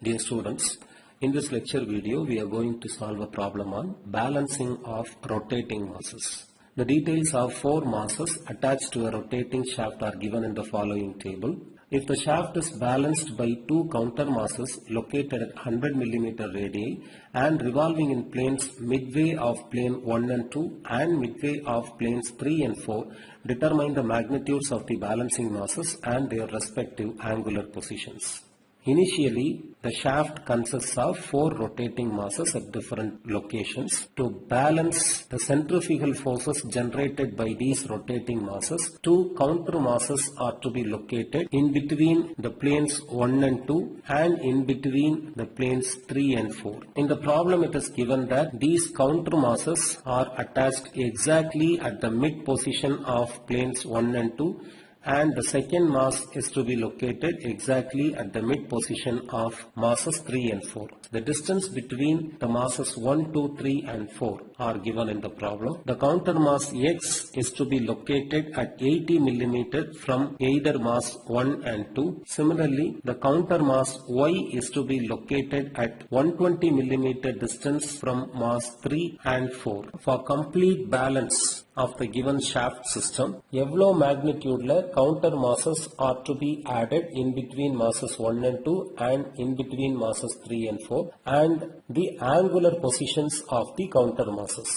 Dear students, in this lecture video we are going to solve a problem on balancing of rotating masses. The details of 4 masses attached to a rotating shaft are given in the following table. If the shaft is balanced by 2 counter masses located at 100 mm radii and revolving in planes midway of plane 1 and 2 and midway of planes 3 and 4, determine the magnitudes of the balancing masses and their respective angular positions. Initially, the shaft consists of 4 rotating masses at different locations. To balance the centrifugal forces generated by these rotating masses, 2 counter masses are to be located in between the planes 1 and 2 and in between the planes 3 and 4. In the problem it is given that these counter masses are attached exactly at the mid position of planes 1 and 2, and the second mass is to be located exactly at the mid position of masses 3 and 4. The distance between the masses 1, 2, 3 and 4 are given in the problem. The counter mass X is to be located at 80 mm from either mass 1 and 2. Similarly, the counter mass Y is to be located at 120 mm distance from mass 3 and 4. For complete balance of the given shaft system, எவ்வளோ magnitudeல counter masses are to be added in between masses 1 and 2 and in between masses 3 and 4, and the angular positions of the counter masses.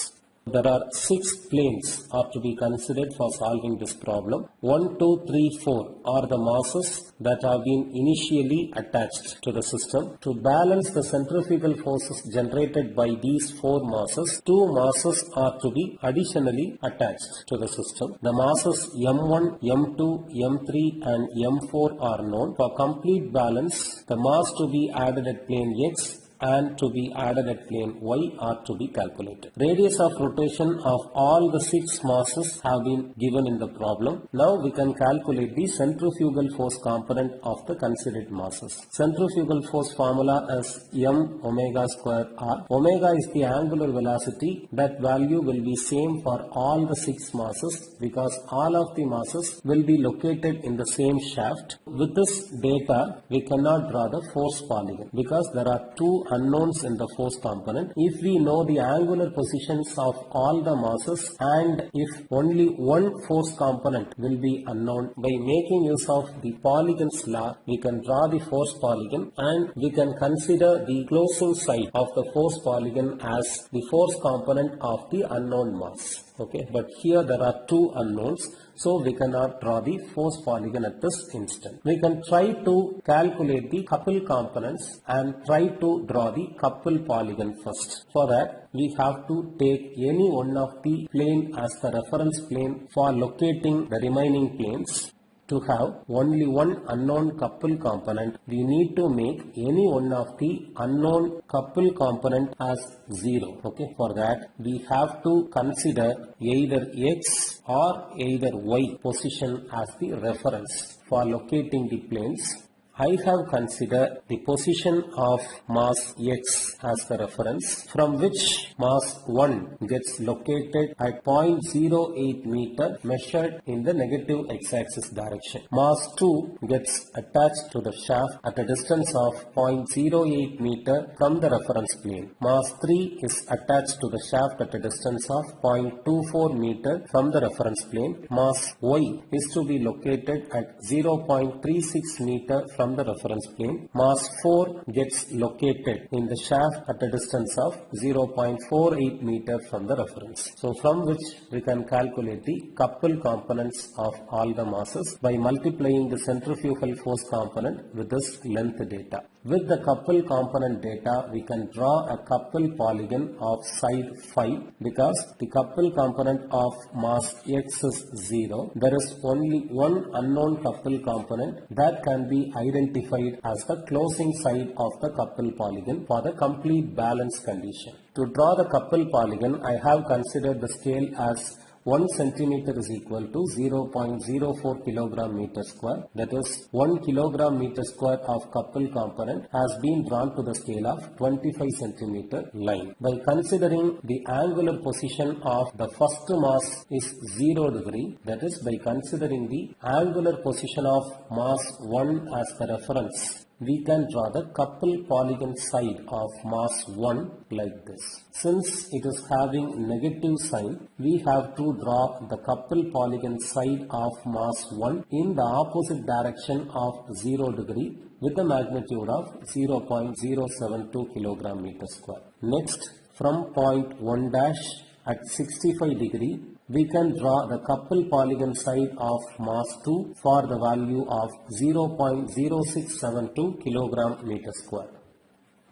There are 6 planes are to be considered for solving this problem. 1, 2, 3, 4 are the masses that have been initially attached to the system. To balance the centrifugal forces generated by these 4 masses, 2 masses are to be additionally attached to the system. The masses M1, M2, M3 and M4 are known. For complete balance, the mass to be added at plane X and to be added at plane Y are to be calculated. Radius of rotation of all the 6 masses have been given in the problem. Now we can calculate the centrifugal force component of the considered masses. Centrifugal force formula is m omega square r. Omega is the angular velocity. That value will be same for all the 6 masses because all of the masses will be located in the same shaft. With this data, we cannot draw the force polygon because there are 2 unknowns in the force component. If we know the angular positions of all the masses and if only one force component will be unknown, by making use of the polygon's law, we can draw the force polygon and we can consider the closing side of the force polygon as the force component of the unknown mass. Okay, but here there are 2 unknowns, so we cannot draw the force polygon at this instant. We can try to calculate the couple components and try to draw the couple polygon first. For that, we have to take any one of the plane as the reference plane for locating the remaining planes. To have only one unknown couple component, we need to make any one of the unknown couple component as 0. Okay, for that we have to consider either X or either Y position as the reference for locating the planes. I have considered the position of mass X as the reference, from which mass 1 gets located at 0.08 meter measured in the negative x-axis direction. Mass 2 gets attached to the shaft at a distance of 0.08 meter from the reference plane. Mass 3 is attached to the shaft at a distance of 0.24 meter from the reference plane. Mass Y is to be located at 0.36 meter from the reference plane. Mass 4 gets located in the shaft at a distance of 0.48 meter from the reference. So from which we can calculate the couple components of all the masses by multiplying the centrifugal force component with this length data. With the couple component data, we can draw a couple polygon of side 5 because the couple component of mass X is 0. There is only one unknown couple component that can be identified as the closing side of the couple polygon for the complete balance condition. To draw the couple polygon, I have considered the scale as 1 centimeter is equal to 0.04 kilogram meter square. That is 1 kilogram meter square of couple component has been drawn to the scale of 25 centimeter line. By considering the angular position of the first mass is 0 degree, that is by considering the angular position of mass 1 as the reference, we can draw the couple polygon side of mass 1 like this. Since it is having negative sign, we have to draw the couple polygon side of mass 1 in the opposite direction of 0 degree with a magnitude of 0.072 kilogram meter square. Next, from point 1 dash at 65 degree, we can draw the couple polygon side of mass 2 for the value of 0.0672 kilogram meter square.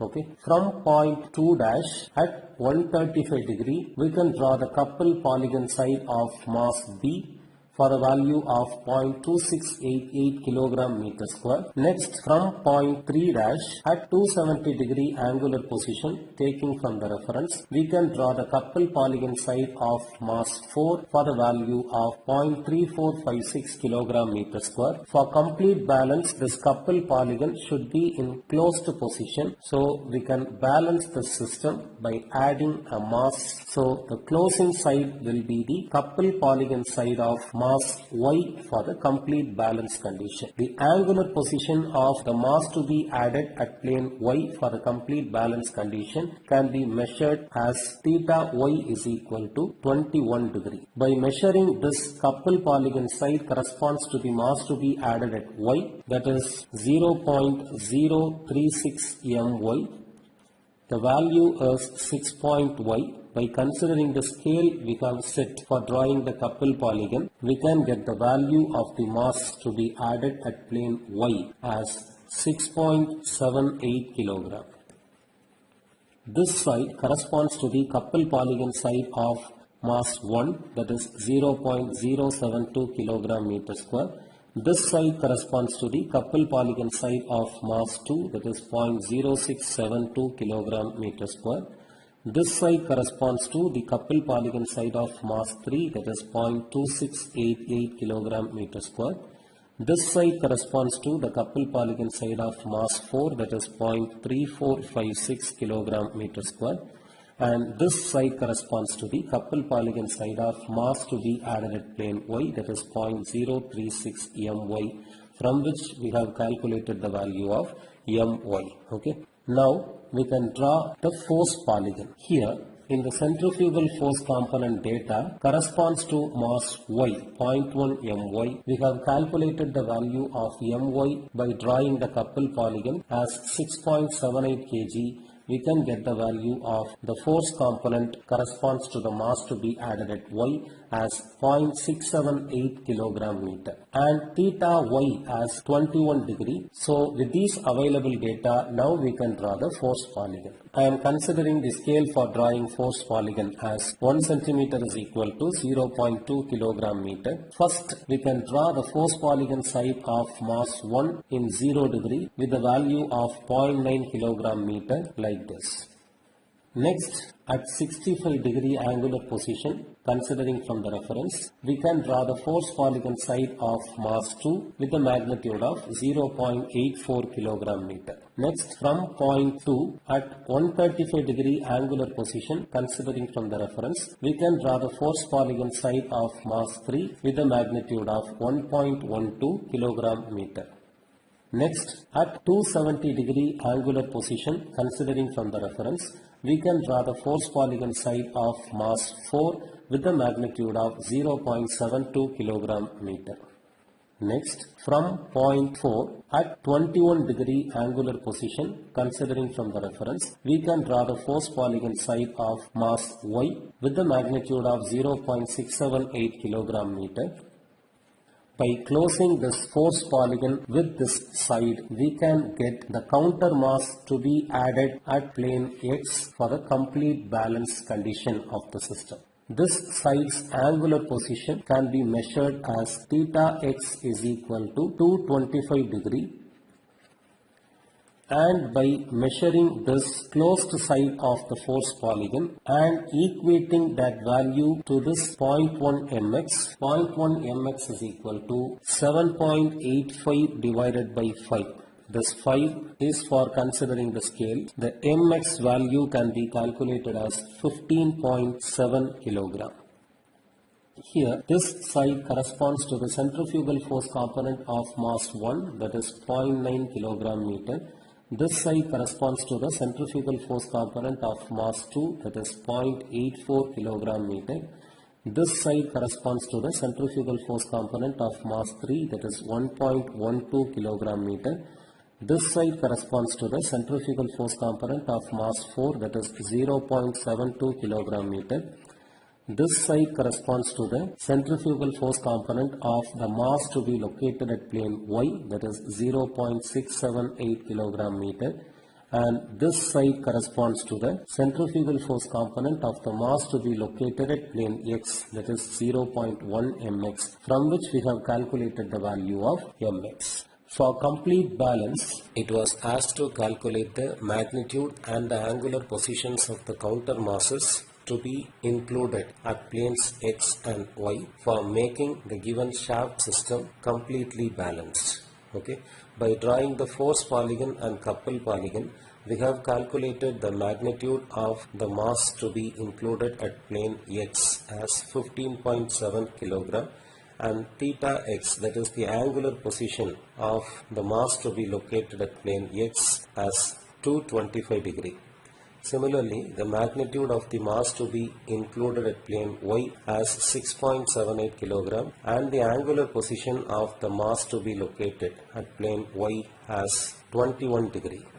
Okay. From point 2 dash at 135 degree, we can draw the couple polygon side of mass B for a value of 0.2688 kilogram meter square. Next, from point 3 dash at 270 degree angular position, taking from the reference, we can draw the couple polygon side of mass 4 for the value of 0.3456 kilogram meter square. For complete balance, this couple polygon should be in closed position, so we can balance the system by adding a mass. So the closing side will be the couple polygon side of mass Y for the complete balance condition. The angular position of the mass to be added at plane Y for the complete balance condition can be measured as theta Y is equal to 21 degree. By measuring this couple polygon side corresponds to the mass to be added at Y, that is 0.036 my. The value is 6.y. By considering the scale we have set for drawing the couple polygon, we can get the value of the mass to be added at plane Y as 6.78 kilogram. This side corresponds to the couple polygon side of mass 1, that is 0.072 kilogram meter square. This side corresponds to the couple polygon side of mass 2, that is 0.0672 kilogram meter square. This side corresponds to the couple polygon side of mass 3, that is 0.2688 kilogram meter square. This side corresponds to the couple polygon side of mass 4, that is 0.3456 kilogram meter square. And this side corresponds to the couple polygon side of mass to be added at plane Y, that is 0.036 my, from which we have calculated the value of my. Okay. Now we can draw the force polygon. Here in the centrifugal force component data corresponds to mass Y, 0.1 my. We have calculated the value of my by drawing the couple polygon as 6.78 kg. We can get the value of the force component corresponds to the mass to be added at Y as 0.678 kilogram meter and theta Y as 21 degree. So with these available data, now we can draw the force polygon. I am considering the scale for drawing force polygon as 1 centimeter is equal to 0.2 kilogram meter. First, we can draw the force polygon side of mass 1 in 0 degree with the value of 0.9 kilogram meter like this. Next, at 65 degree angular position, considering from the reference, we can draw the force polygon side of mass 2 with the magnitude of 0.84 kilogram meter. Next, from point 2 at 135 degree angular position, considering from the reference, we can draw the force polygon side of mass 3 with the magnitude of 1.12 kilogram meter. Next, at 270 degree angular position, considering from the reference, we can draw the force polygon side of mass 4 with the magnitude of 0.72 kilogram meter. Next, from point 4 at 21 degree angular position, considering from the reference, we can draw the force polygon side of mass Y with the magnitude of 0.678 kilogram meter. By closing this force polygon with this side, we can get the counter mass to be added at plane X for the complete balance condition of the system. This side's angular position can be measured as theta X is equal to 225 degree. And by measuring this closed side of the force polygon and equating that value to this 0.1 mx, 0.1 mx is equal to 7.85 divided by 5. This 5 is for considering the scale. The mx value can be calculated as 15.7 kilogram. Here, this side corresponds to the centrifugal force component of mass 1, that is 0.9 kilogram meter. This side corresponds to the centrifugal force component of mass 2, that is 0.84 kilogram meter. This side corresponds to the centrifugal force component of mass 3, that is 1.12 kilogram meter. This side corresponds to the centrifugal force component of mass 4, that is 0.72 kilogram meter. This side corresponds to the centrifugal force component of the mass to be located at plane Y, that is 0.678 kilogram meter, and this side corresponds to the centrifugal force component of the mass to be located at plane X, that is 0.1 mx, from which we have calculated the value of mx. For complete balance, it was asked to calculate the magnitude and the angular positions of the counter masses to be included at planes X and Y for making the given shaft system completely balanced. Okay. By drawing the force polygon and couple polygon, we have calculated the magnitude of the mass to be included at plane X as 15.7 kilogram and theta x, that is the angular position of the mass to be located at plane X, as 225 degree. Similarly, the magnitude of the mass to be included at plane Y as 6.78 kg and the angular position of the mass to be located at plane Y as 21 degree.